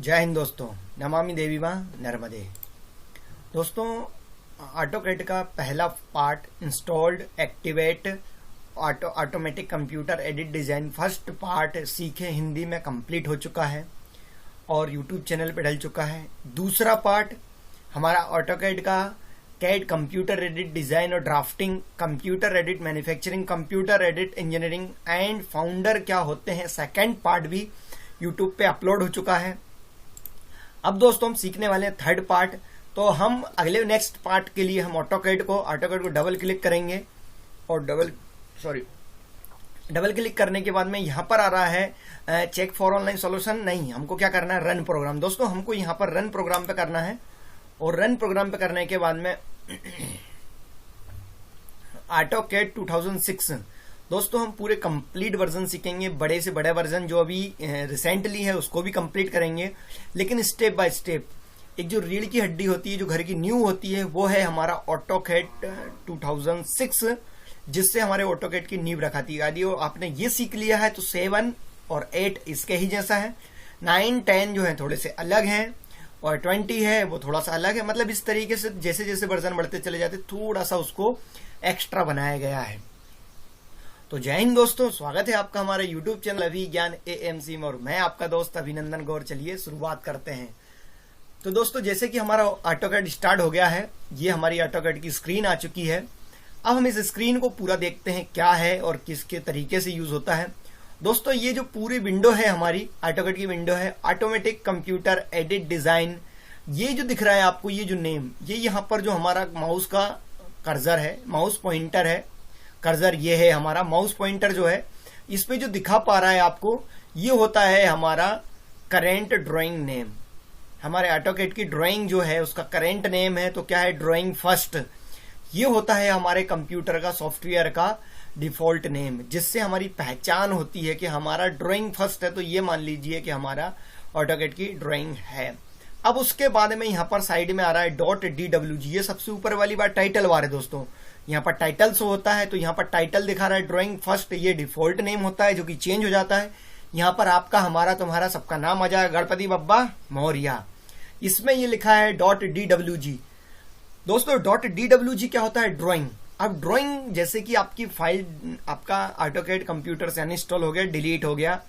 जय हिंद दोस्तों। नमामि देवी मां नर्मदे। दोस्तों, ऑटोकैड का पहला part installed activate automatic computer edit design first part सीखे हिंदी में कंप्लीट हो चुका है और यूट्यूब चैनल पे डल चुका है। दूसरा पार्ट हमारा ऑटोकैड का कैड कंप्यूटर एडिट डिजाइन और drafting, computer edit manufacturing, computer edit engineering and founder क्या होते हैं, सेकंड पार्ट भी यूट्यूब पे अपलोड हो चुका है। अब दोस्तों हम सीखने वाले हैं थर्ड पार्ट। तो हम अगले नेक्स्ट पार्ट के लिए हम ऑटोकैड को डबल क्लिक करेंगे और डबल क्लिक करने के बाद में यहाँ पर आ रहा है चेक फॉर ऑनलाइन सॉल्यूशन। नहीं, हमको क्या करना है, रन प्रोग्राम। दोस्तों हमको यहाँ पर रन प्रोग्राम पे करना है और रन प्रोग्राम पे करने के बाद में ऑटोकैड 2006 दोस्तों हम पूरे कंप्लीट वर्जन सीखेंगे, बड़े से बड़े वर्जन जो अभी रिसेंटली है उसको भी कंप्लीट करेंगे, लेकिन स्टेप बाय स्टेप। एक जो रीढ़ की हड्डी होती है, जो घर की नींव होती है, वो है हमारा ऑटोकैड 2006, जिससे हमारे ऑटोकैड की नींव रखाती है। यदि आपने ये सीख लिया है तो 7 और 8 इसके ही जैसा है, 9, 10 जो है थोड़े से अलग हैं और 20 है वो थोड़ा सा अलग है। मतलब इस तरीके से जैसे जैसे वर्जन बढ़ते चले जाते थोड़ा सा उसको एक्स्ट्रा बनाया गया है। तो जय हिंद दोस्तों, स्वागत है आपका हमारे YouTube चैनल अभिज्ञान AMC में और मैं आपका दोस्त अभिनंदन गौर। चलिए शुरुआत करते हैं। तो दोस्तों जैसे कि हमारा ऑटोकैड स्टार्ट हो गया है, ये हमारी ऑटोकैड की स्क्रीन आ चुकी है। अब हम इस स्क्रीन को पूरा देखते हैं क्या है और किसके तरीके से यूज होता है। दोस्तों ये जो पूरी विंडो है हमारी ऑटोकैड की विंडो है ऑटोमेटिक कंप्यूटर एडिट डिजाइन। ये जो दिख रहा है आपको, ये जो नेम, ये यहाँ पर जो हमारा माउस का कर्सर है, माउस पॉइंटर है, कर्सर ये है हमारा माउस पॉइंटर जो है, इस पे जो दिखा पा रहा है आपको, ये होता है हमारा करेंट ड्राइंग नेम। हमारे ऑटोकैड की ड्राइंग जो है उसका करेंट नेम है, तो क्या है, ड्राइंग फर्स्ट। ये होता है हमारे कंप्यूटर का, सॉफ्टवेयर का डिफॉल्ट नेम, जिससे हमारी पहचान होती है कि हमारा ड्राइंग फर्स्ट है, तो ये मान लीजिए कि हमारा ऑटोकैड की ड्राइंग है। अब उसके बाद में यहाँ पर साइड में आ रहा है .dwg, ये सबसे ऊपर वाली बात टाइटल बार है दोस्तों। यहाँ पर टाइटल शो होता है, तो यहाँ पर टाइटल दिखा रहा है ड्राइंग फर्स्ट, ये डिफॉल्ट नेम होता है जो कि चेंज हो जाता है। यहाँ पर आपका, हमारा, तुम्हारा सबका नाम आ जाएगा, गणपति बप्पा मौर्य। इसमें ये लिखा है .dwg। दोस्तों .dwg क्या होता है, ड्राइंग। अब ड्राइंग जैसे कि आपकी फाइल, आपका ऑटोकैड कंप्यूटर से अनइंस्टॉल हो गया, डिलीट हो गया,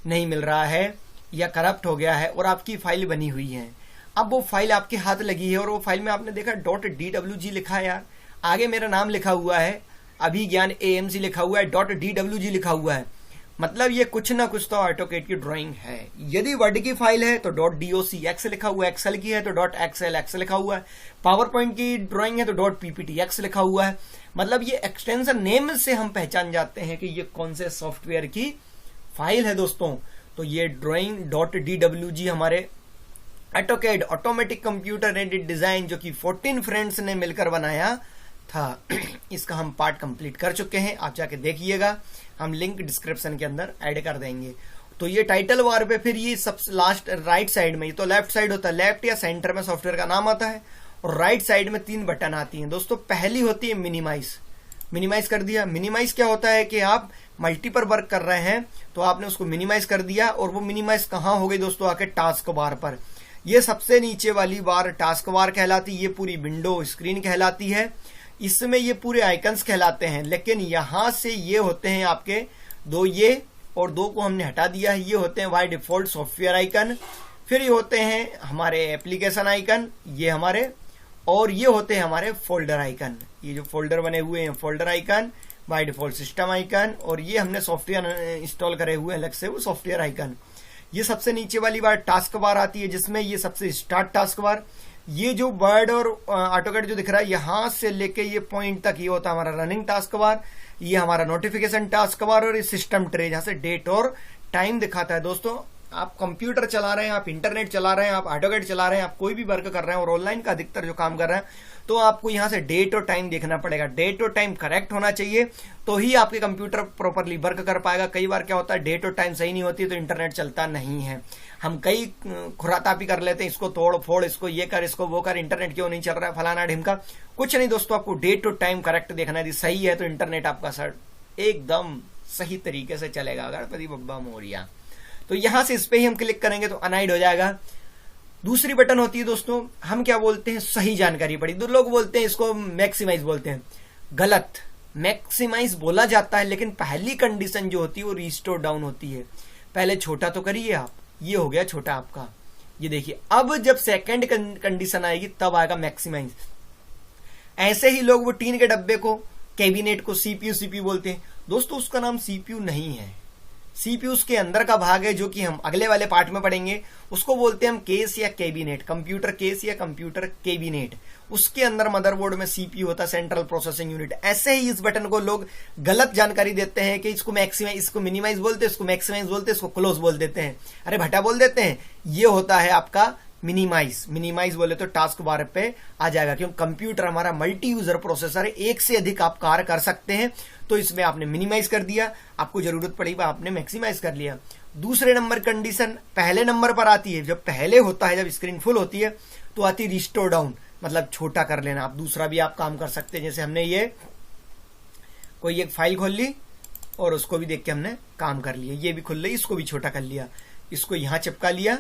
नहीं मिल रहा है या करप्ट हो गया है और आपकी फाइल बनी हुई है। अब वो फाइल आपके हाथ लगी है और वो फाइल में आपने देखा .dwg लिखा है, यार आगे मेरा नाम लिखा हुआ है, अभिज्ञान AMC लिखा हुआ है, .dwg लिखा हुआ है, मतलब ये कुछ ना कुछ तो ऑटोकैड की ड्राइंग है। यदि वर्ड की फाइल है तो .docx लिखा हुआ है, एक्सेल की है तो .xlx लिखा हुआ है, पावर पॉइंट की ड्राइंग है तो .pptx लिखा हुआ है। मतलब ये एक्सटेंशन नेम से हम पहचान जाते हैं कि ये कौन से सॉफ्टवेयर की फाइल है दोस्तों। तो ये ड्राइंग .dwg हमारे AutoCAD automatic computer edit design, जो कि 14 फ्रेंड्स ने मिलकर बनाया था, इसका हम पार्ट कंप्लीट कर चुके हैं। आप जाके देखिएगा, हम लिंक डिस्क्रिप्शन के अंदर ऐड कर देंगे। तो ये टाइटल बार पे फिर ये सबसे लास्ट राइट साइड में, ये तो लेफ्ट साइड होता है, लेफ्ट या सेंटर में सॉफ्टवेयर का नाम आता है और राइट साइड में 3 बटन आती हैं दोस्तों। पहली होती है मिनिमाइज, मिनिमाइज कर दिया। मिनिमाइज क्या होता है कि आप मल्टीपल वर्क कर रहे हैं तो आपने उसको मिनिमाइज कर दिया, और वो मिनिमाइज कहाँ हो गई दोस्तों, आके टास्क बार पर। ये सबसे नीचे वाली बार टास्क बार कहलाती है, ये पूरी विंडो स्क्रीन कहलाती है, इसमें ये पूरे आइकन्स कहलाते हैं। लेकिन यहां से ये होते हैं आपके 2, ये और 2 को हमने हटा दिया है, ये होते हैं बाय डिफॉल्ट सॉफ्टवेयर आइकन। फिर ये होते हैं हमारे एप्लीकेशन आइकन, ये हमारे, और ये होते हैं हमारे फोल्डर आइकन। ये जो फोल्डर बने हुए हैं folder icon, by default system icon, और ये हमने सॉफ्टवेयर इंस्टॉल करे हुए हैं अलग से, वो सॉफ्टवेयर आइकन। ये सबसे नीचे वाली बार टास्क बार आती है, जिसमें ये सबसे स्टार्ट टास्क बार, ये जो वर्ड और ऑटोकैड जो दिख रहा है यहां से लेके ये पॉइंट तक, ये होता है हमारा रनिंग टास्क बार, ये हमारा नोटिफिकेशन टास्क बार, और ये सिस्टम ट्रे जहां से डेट और टाइम दिखाता है। दोस्तों आप कंप्यूटर चला रहे हैं, आप इंटरनेट चला रहे हैं, आप ऑटोकैड चला रहे हैं, आप कोई भी वर्क कर रहे हैं और ऑनलाइन का अधिकतर जो काम कर रहे हैं, तो आपको यहां से डेट और टाइम देखना पड़ेगा। डेट और टाइम करेक्ट होना चाहिए तो ही आपके कंप्यूटर प्रॉपरली वर्क कर पाएगा। कई बार क्या होता है, डेट और टाइम सही नहीं होती तो इंटरनेट चलता नहीं है। हम कई खुरातापी कर लेते हैं, इसको तोड़ फोड़, इसको ये कर, इसको वो कर, इंटरनेट क्यों नहीं चल रहा है, फलाना ढिमका। कुछ नहीं दोस्तों, आपको डेट और टाइम करेक्ट देखना है, यदि सही है तो इंटरनेट आपका सर एकदम सही तरीके से चलेगा। गणपति बप्पा मौर्य। तो यहां से इस पे ही हम क्लिक करेंगे तो अनाइड हो जाएगा। दूसरी बटन होती है दोस्तों, हम क्या बोलते हैं, सही जानकारी पड़ी। तो लोग बोलते हैं इसको मैक्सिमाइज बोलते हैं, गलत। मैक्सिमाइज बोला जाता है, लेकिन पहली कंडीशन जो होती है वो रिस्टोर डाउन होती है। पहले छोटा तो करिए आप, ये हो गया छोटा आपका, ये देखिए। अब जब सेकंड कंडीशन आएगी तब आएगा मैक्सिमाइज। ऐसे ही लोग वो टीन के डब्बे को, कैबिनेट को सीपीयू बोलते हैं। दोस्तों उसका नाम सीपीयू नहीं है, सीपीयू उसके अंदर का भाग है, जो कि हम अगले वाले पार्ट में पढ़ेंगे। उसको बोलते हैं हम केस या कैबिनेट, कंप्यूटर केस या कंप्यूटर कैबिनेट। उसके अंदर मदरबोर्ड में सीपीयू होता है, सेंट्रल प्रोसेसिंग यूनिट। ऐसे ही इस बटन को लोग गलत जानकारी देते हैं कि इसको मैक्सिमाइज, इसको मिनिमाइज बोलते हैं, इसको मैक्सिमाइज बोलते हैं, इसको क्लोज बोल देते हैं, अरे भट्टा बोल देते हैं। ये होता है आपका मिनिमाइज। मिनिमाइज बोले तो टास्क बार पे आ जाएगा, क्योंकि कंप्यूटर हमारा मल्टी यूजर प्रोसेसर है, एक से अधिक आप कार्य कर सकते हैं। तो इसमें आपने मिनिमाइज कर दिया, आपको जरूरत पड़ी आपने मैक्सिमाइज कर लिया। दूसरे नंबर कंडीशन पहले नंबर पर आती है, जब पहले होता है, जब स्क्रीन फुल होती है तो आती है रिस्टोर डाउन, मतलब छोटा कर लेना। आप दूसरा भी आप काम कर सकते हैं, जैसे हमने ये कोई एक फाइल खोल ली और उसको भी देख के हमने काम कर लिया। ये भी खुल रही, इसको भी छोटा कर लिया, इसको यहां चिपका लिया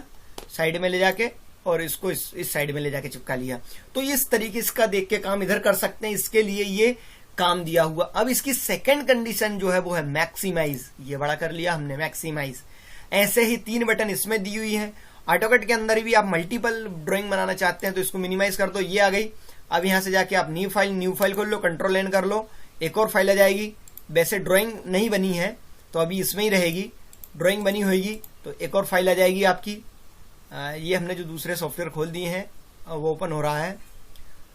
साइड में ले जाके, और इसको इस साइड में ले जाके चिपका लिया। तो इस तरीके इसका देख के काम इधर कर सकते हैं, इसके लिए ये काम दिया हुआ। अब इसकी सेकंड कंडीशन जो है वो है मैक्सिमाइज। ये बड़ा कर लिया हमने, मैक्सिमाइज। ऐसे ही 3 बटन इसमें दी हुई है। ऑटोकैड के अंदर भी आप मल्टीपल ड्राइंग बनाना चाहते हैं तो इसको मिनिमाइज कर दो, ये आ गई। अब यहां से जाके आप न्यू फाइल खोल लो, कंट्रोल एन कर लो, एक और फाइल आ जाएगी। वैसे ड्राइंग नहीं बनी है तो अभी इसमें ही रहेगी, ड्राइंग बनी होगी तो एक और फाइल आ जाएगी आपकी। ये हमने जो दूसरे सॉफ्टवेयर खोल दिए हैं वो ओपन हो रहा है।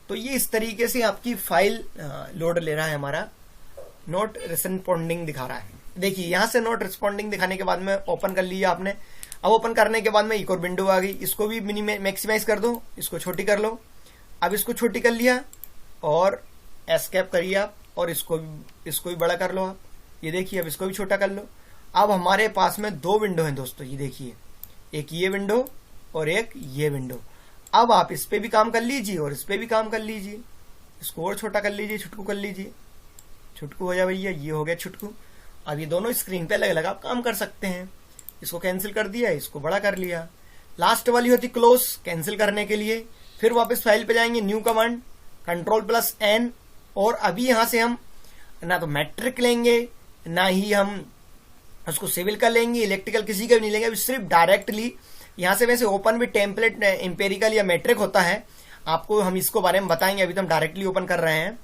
तो ये इस तरीके से आपकी फाइल लोड ले रहा है हमारा, नॉट रिस्पॉन्डिंग दिखा रहा है। देखिए यहां से नॉट रिस्पॉन्डिंग दिखाने के बाद में ओपन कर लिया आपने। अब ओपन करने के बाद में एक और विंडो आ गई, इसको भी मैक्सिमाइज कर दो, इसको छोटी कर लो। अब इसको छोटी कर लिया और एस्केप करिए आप, और इसको भी बड़ा कर लो आप। ये देखिए अब इसको भी छोटा कर लो। अब हमारे पास में 2 विंडो हैं दोस्तों, ये देखिए, एक ये विंडो और एक ये विंडो। अब आप इस पे भी काम कर लीजिए और इस पे भी काम कर लीजिए, इसको और छोटा कर लीजिए, छुटकू कर लीजिए, छुटकू हो जाए भैया, ये हो गया छुटकू। अब ये दोनों स्क्रीन पे अलग अलग आप काम कर सकते हैं। इसको कैंसिल कर दिया, इसको बड़ा कर लिया। लास्ट वाली होती क्लोज, कैंसिल करने के लिए। फिर वापस फाइल पे जाएंगे, न्यू कमांड, कंट्रोल+N, और अभी यहां से हम ना तो मैट्रिक लेंगे ना ही हम उसको सिविल का लेंगे, इलेक्ट्रिकल किसी का भी नहीं लेंगे। अभी सिर्फ डायरेक्टली यहां से, वैसे ओपन भी टेम्पलेट इंपेरिकल या मैट्रिक होता है, आपको हम इसको बारे में बताएंगे, अभी तो हम डायरेक्टली ओपन कर रहे हैं।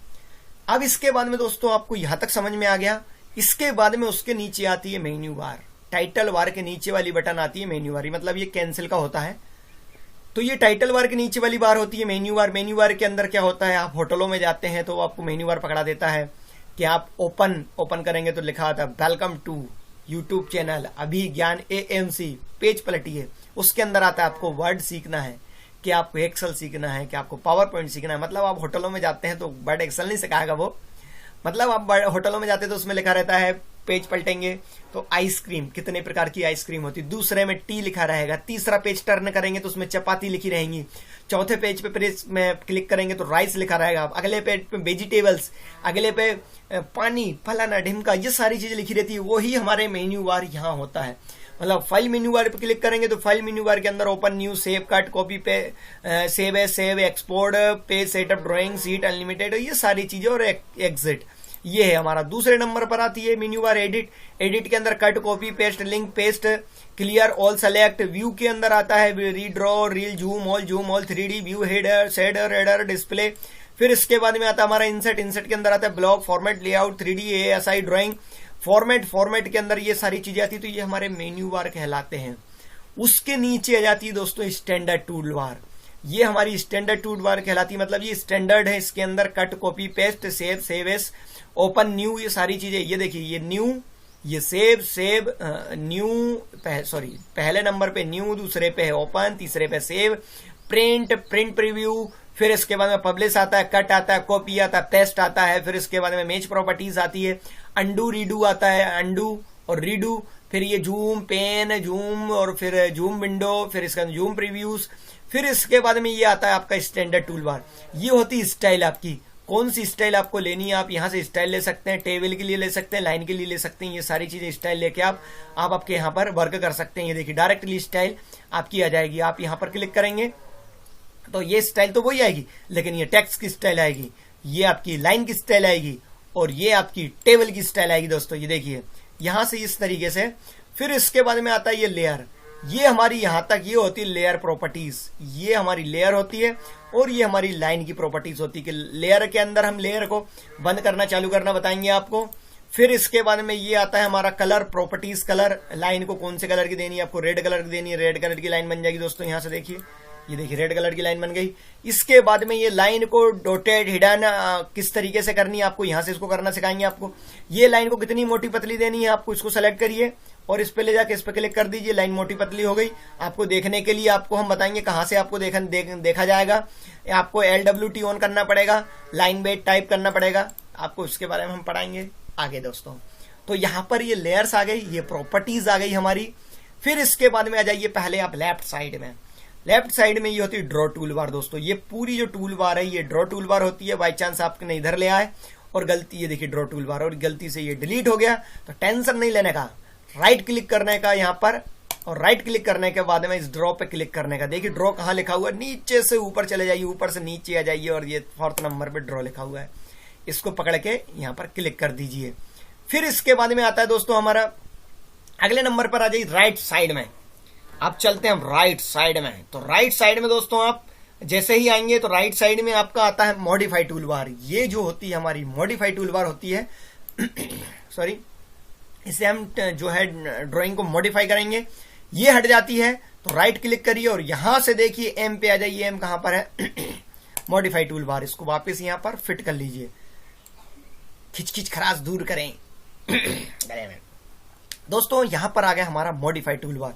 अब इसके बाद में दोस्तों आपको यहां तक समझ में आ गया। इसके बाद में उसके नीचे आती है मेन्यू बार, टाइटल बार के नीचे वाली बटन आती है मेन्यू बार, मतलब ये कैंसिल का होता है। तो ये टाइटल बार के नीचे वाली बार होती है मेन्यू बार। मेन्यू बार के अंदर क्या होता है, आप होटलों में जाते हैं तो आपको मेन्यू बार पकड़ा देता है कि आप ओपन करेंगे तो लिखा होता है welcome to YouTube channel Abhigyan AMC, page पलटिए। उसके अंदर आता है आपको वर्ड सीखना है, कि आपको एक्सेल सीखना है, कि आपको पावर पॉइंट सीखना है। मतलब आप होटलों में जाते हैं तो वर्ड एक्सेल नहीं सिखाएगा वो, मतलब आप होटलों में जाते हैं तो उसमें लिखा रहता है, पेज पलटेंगे तो आइसक्रीम, कितने प्रकार की आइसक्रीम होती है, दूसरे में टी लिखा रहेगा। तीसरा पेज टर्न करेंगे तो उसमें चपाती लिखी रहेंगी। चौथे पेज पे पेज में क्लिक करेंगे तो राइस लिखा रहेगा। अगले पेज पे वेजिटेबल्स, अगले पे पानी, फलाना ढिमका, ये सारी चीजें लिखी रहती है। वही हमारे मेन्यू बार यहाँ होता है। मतलब फाइल मेन्यू बार पे क्लिक करेंगे तो फाइल मेन्यू बार के अंदर open, new, save, cut, copy, पे सेव है, save, export, page setup, drawing, seat, unlimited, ये सारी चीजें, और एग्जिट, ये है हमारा। दूसरे नंबर पर आती है मेन्यू बार एडिट के अंदर cut, copy, paste, link, paste, clear, all, select. View के अंदर आता है redraw, reel, zoom all 3D view, header, shader, header, display. फिर इसके बाद में आता है हमारा इंसर्ट के अंदर आता है block, format, layout, 3D, ASI, drawing, format के अंदर ये सारी चीजें आती है। तो ये हमारे मेन्यू बार कहलाते हैं। उसके नीचे आ जाती है दोस्तों स्टैंडर्ड टूल बार। ये हमारी स्टैंडर्ड टूल बार कहलाती है, मतलब ये स्टैंडर्ड है। इसके अंदर cut, copy, paste, save S, open, new, ये सारी चीजें। ये देखिए, ये न्यू, ये सेव न्यू, पहले नंबर पे न्यू, दूसरे पे है ओपन, तीसरे पे सेव, प्रिंट प्रीव्यू। फिर इसके बाद में पब्लिश आता है, कट आता है, कॉपी आता है, पेस्ट आता है। फिर इसके बाद में मेज प्रॉपर्टीज आती है, अंडू, रीडू आता है, अंडू और रीडू। फिर ये जूम, पेन, जूम, और फिर जूम विंडो, फिर इसका जूम प्रीव्यूज। फिर इसके बाद में ये आता है आपका स्टैंडर्ड टूल बार। ये होती स्टाइल आपकी। कौन सी स्टाइल आपको लेनी है आप यहाँ से स्टाइल ले सकते हैं, टेबल के लिए ले सकते हैं, लाइन के लिए ले सकते हैं। ये सारी चीजें स्टाइल लेके आप आपके यहाँ पर वर्क कर सकते हैं। ये देखिए डायरेक्टली स्टाइल आपकी आ जाएगी। आप यहाँ पर क्लिक करेंगे तो ये स्टाइल तो वही आएगी, लेकिन ये टेक्स्ट की स्टाइल आएगी, ये आपकी लाइन की स्टाइल आएगी और ये आपकी टेबल की स्टाइल आएगी। दोस्तों ये देखिए यहां से इस तरीके से। फिर इसके बाद में आता है ये लेयर। ये हमारी यहां तक ये होती है लेयर प्रॉपर्टीज, ये हमारी लेयर होती है और ये हमारी लाइन की प्रॉपर्टीज होती है कि लेयर के अंदर हम लेयर को बंद करना चालू करना बताएंगे आपको। फिर इसके बाद में ये आता है हमारा कलर प्रॉपर्टीज। कलर, लाइन को कौन से कलर की देनी है, आपको रेड कलर की देनी है, रेड कलर की लाइन बन जाएगी। दोस्तों यहां से देखिए, ये देखिए रेड कलर की लाइन बन गई। इसके बाद में ये लाइन को डॉटेड हिडन किस तरीके से करनी है आपको यहां से इसको करना सिखाएंगे आपको। ये लाइन को कितनी मोटी पतली देनी है आपको, इसको सेलेक्ट करिए और इस पे ले जाके इस पे क्लिक कर दीजिए। लाइन मोटी पतली हो गई। आपको देखने के लिए आपको हम बताएंगे कहां से आपको देखा जाएगा। आपको LWT ऑन करना पड़ेगा, लाइन वेट टाइप करना पड़ेगा, आपको उसके बारे में हम पढ़ाएंगे आगे। दोस्तों तो यहां पर ये लेयर्स आ गई, ये प्रॉपर्टीज आ गई हमारी। फिर इसके बाद में आ जाइए पहले आप लेफ्ट साइड में। लेफ्ट साइड में ये होती है ड्रॉ टूल बार। दोस्तों ये पूरी जो टूल बार है ये ड्रॉ टूल बार होती है। बाई चांस आपने इधर ले आए और गलती, ये देखिए ड्रॉ टूल बार, और गलती से ये डिलीट हो गया तो टेंशन नहीं लेने का, राइट क्लिक करने का यहाँ पर, और राइट क्लिक करने के बाद में इस ड्रॉ पे क्लिक करने का। देखिए ड्रॉ कहाँ लिखा हुआ है, नीचे से ऊपर चले जाइए, ऊपर से नीचे आ जाइए और ये 4th नंबर पे ड्रॉ लिखा हुआ है, इसको पकड़ के यहाँ पर क्लिक कर दीजिए। फिर इसके बाद में आता है दोस्तों हमारा अगले नंबर पर आ जाइए राइट साइड में। आप चलते हैं राइट साइड में। तो राइट साइड में दोस्तों आप जैसे ही आएंगे तो राइट साइड में आपका आता है मॉडिफाई टूल बार। ये जो होती है हमारी मॉडिफाई टूल बार होती है सॉरी, इसे हम जो है ड्राइंग को मॉडिफाई करेंगे। ये हट जाती है तो राइट क्लिक करिए और यहां से देखिए एम पे आ जाइए। एम कहां पर है मॉडिफाई टूल बार, इसको वापस यहां पर फिट कर लीजिए, खिचखिच खराश दूर करें गले में। दोस्तों यहां पर आ गया हमारा मॉडिफाई टूल बार।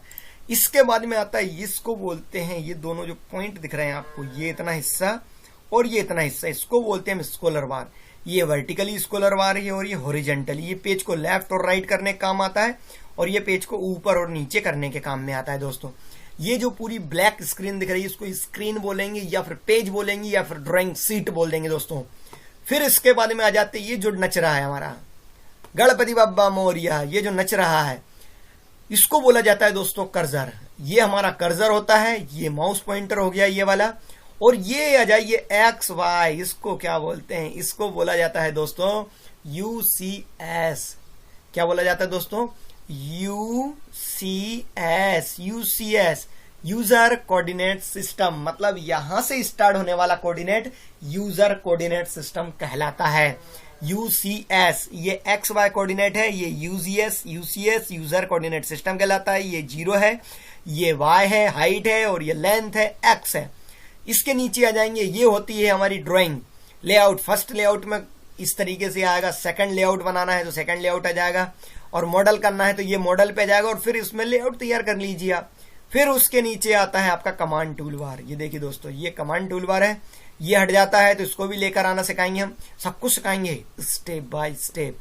इसके बाद में आता है, इसको बोलते हैं, ये दोनों जो पॉइंट दिख रहे हैं आपको, ये इतना हिस्सा और ये इतना हिस्सा, इसको बोलते हैं हम स्क्रॉलर बार। ये वर्टिकली स्क्रॉलर बार है और ये हॉरिजॉन्टली। ये पेज को लेफ्ट और राइट करने का काम आता है और ये पेज को ऊपर और नीचे करने के काम में आता है। दोस्तों ये जो पूरी ब्लैक स्क्रीन दिख रही है इसको स्क्रीन बोलेंगे या फिर पेज बोलेंगे या फिर ड्राइंग सीट बोल देंगे। दोस्तों फिर इसके बाद में आ जाते हैं ये जो नच रहा है हमारा गणपति बाबा मोरिया, ये जो नच रहा है इसको बोला जाता है दोस्तों कर्सर। ये हमारा कर्सर होता है, ये माउस पॉइंटर हो गया ये वाला। और ये आ जाइए XY, इसको क्या बोलते हैं, इसको बोला जाता है दोस्तों UCS। क्या बोला जाता है दोस्तों, UCS, यूजर कोऑर्डिनेट सिस्टम। मतलब यहां से स्टार्ट होने वाला कोऑर्डिनेट यूजर कोऑर्डिनेट सिस्टम कहलाता है। UCS ये XY कोऑर्डिनेट है, ये UCS यूजर कोऑर्डिनेट सिस्टम कहलाता है। ये 0 है, ये Y है, हाइट है और ये लेंथ है, X है। इसके नीचे आ जाएंगे, ये होती है हमारी ड्राइंग लेआउट। फर्स्ट लेआउट में इस तरीके से आएगा, सेकंड लेआउट बनाना है तो सेकंड लेआउट आ जाएगा, और मॉडल करना है तो ये मॉडल पे जाएगा और फिर इसमें लेआउट तैयार कर लीजिए आप। फिर उसके नीचे आता है आपका कमांड टूल बार। ये देखिए दोस्तों ये कमांड टूल बार है, ये हट जाता है तो इसको भी लेकर आना सिखाएंगे हम, सब कुछ सिखाएंगे स्टेप बाय स्टेप।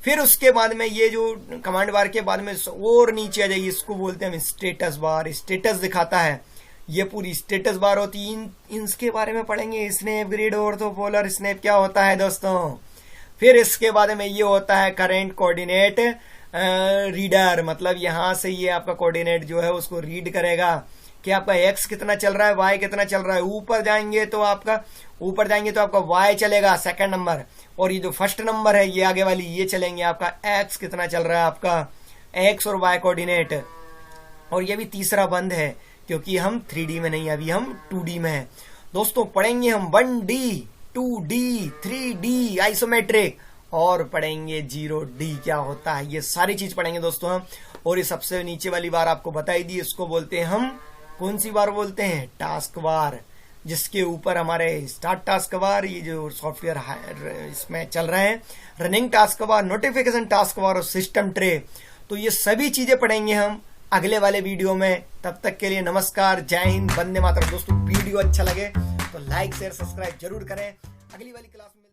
फिर उसके बाद में ये जो कमांड बार के बाद में और नीचे आ जाइए, इसको बोलते हैं हम स्टेटस बार। स्टेटस दिखाता है, ये पूरी स्टेटस बार होती है। इसके बारे में पढ़ेंगे, स्नैप, ग्रिड, ऑर्थोपोलर, स्नैप क्या होता है दोस्तों। फिर इसके बाद में ये होता है करेंट कोऑर्डिनेट रीडर। मतलब यहां से ये आपका कोऑर्डिनेट जो है उसको रीड करेगा कि आपका एक्स कितना चल रहा है, वाई कितना चल रहा है। ऊपर जाएंगे तो आपका वाई चलेगा सेकंड नंबर, और ये जो फर्स्ट नंबर है ये आगे वाली ये चलेंगे आपका एक्स कितना चल रहा है, आपका एक्स और वाई कोऑर्डिनेट। और ये भी तीसरा बंद है क्योंकि हम 3D में नहीं, अभी हम 2D में है। दोस्तों पढ़ेंगे हम 1D, 2D, 3D आइसोमेट्रिक, और पढ़ेंगे 0D क्या होता है, ये सारी चीज पढ़ेंगे दोस्तों हम। और ये सबसे नीचे वाली बार आपको बताई दी, इसको बोलते हैं हम, कौन सी बार बोलते हैं, टास्क बार। जिसके ऊपर हमारे स्टार्ट टास्क बार, ये जो सॉफ्टवेयर इसमें चल रहे हैं, running task bar, notification task bar और सिस्टम ट्रे। तो ये सभी चीजें पढ़ेंगे हम अगले वाले वीडियो में। तब तक के लिए नमस्कार, जय हिंद, वंदे मातरम। दोस्तों वीडियो अच्छा लगे तो लाइक शेयर सब्सक्राइब जरूर करें। अगली वाली क्लास में